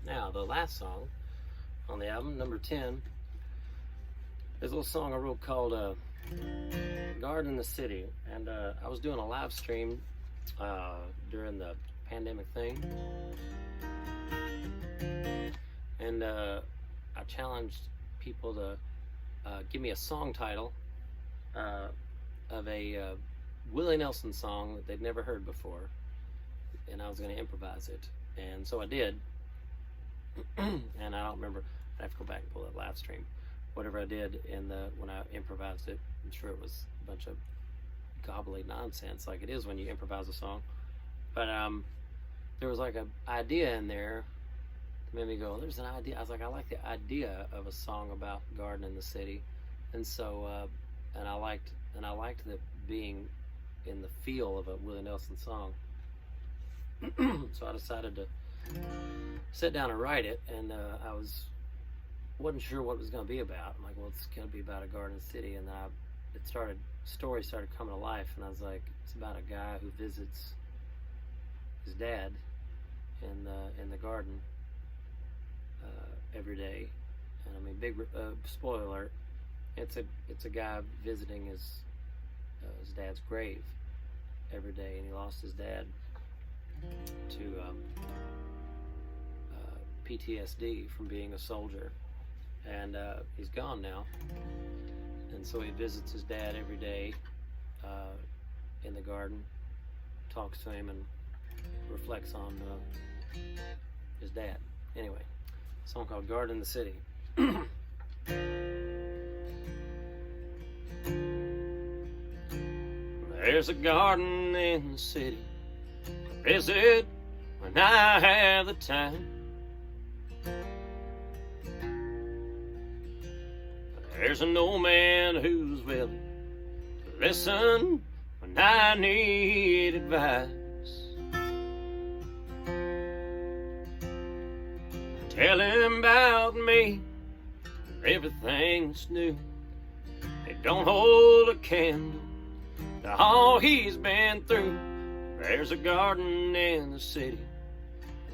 Now, the last song on the album, number 10, is a little song I wrote called Garden in the City. And I was doing a live stream during the pandemic thing. And I challenged people to give me a song title of a Willie Nelson song that they'd never heard before. And I was going to improvise it. And so I did. And I don't remember. I have to go back and pull that live stream. Whatever I did when I improvised it, I'm sure it was a bunch of gobbly nonsense like it is when you improvise a song. But there was like an idea in there that made me go, there's an idea. I was like, I like the idea of a song about garden in the city. And so and I liked the being in the feel of a Willie Nelson song. So I decided to sit down and write it, and I wasn't sure what it was going to be about. I'm like, well, it's going to be about a garden city, and story started coming to life, and I was like, it's about a guy who visits his dad in the garden every day. And I mean, big spoiler alert, it's a guy visiting his dad's grave every day, and he lost his dad to PTSD from being a soldier, and he's gone now, and so he visits his dad every day in the garden, talks to him, and reflects on his dad. Anyway, a song called Garden in the City. There's a garden in the city to visit when I have the time. There's an old man who's willing to listen when I need advice. Tell him about me and everything's new. They don't hold a candle to all he's been through. There's a garden in the city,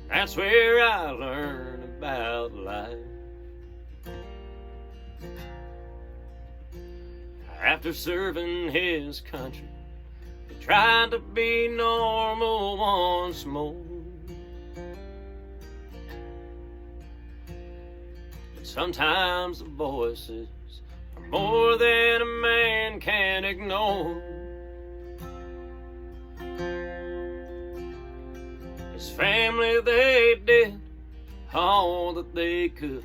and that's where I learn about life. After serving his country, he tried to be normal once more. But sometimes the voices are more than a man can ignore. His family, they did all that they could,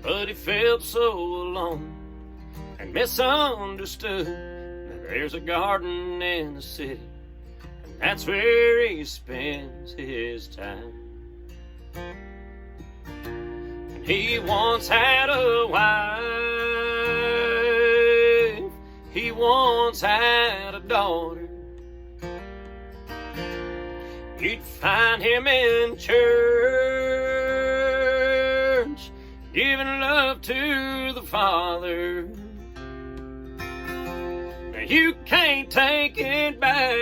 but he felt so alone and misunderstood. There's a garden in the city, and that's where he spends his time. And he once had a wife, he once had a daughter. You'd find him in church, giving love to the Father. Now you can't take it back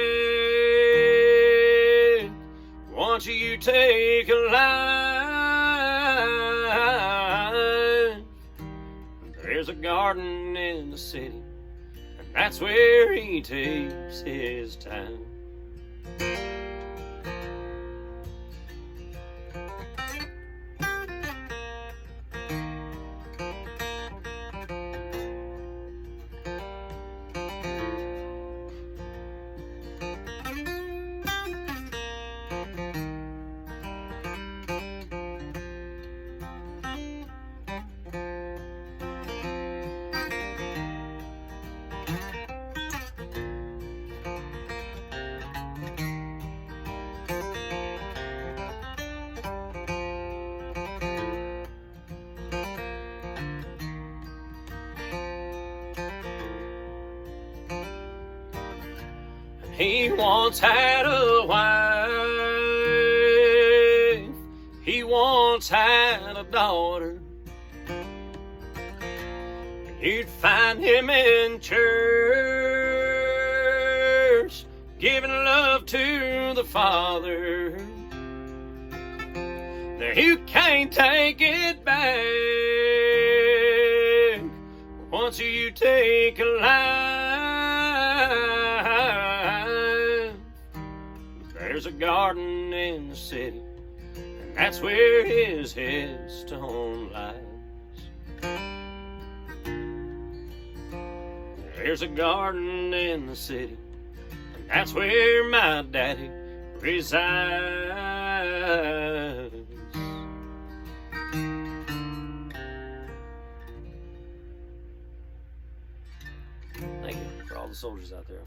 once you take a life. There's a garden in the city, and that's where he takes his time. He once had a wife, he once had a daughter. You'd find him in church, giving love to the Father. that you can't take it back. Once you take a life, there's a garden in the city, and that's where his headstone lies. There's a garden in the city, and that's where my daddy resides. Thank you for all the soldiers out there.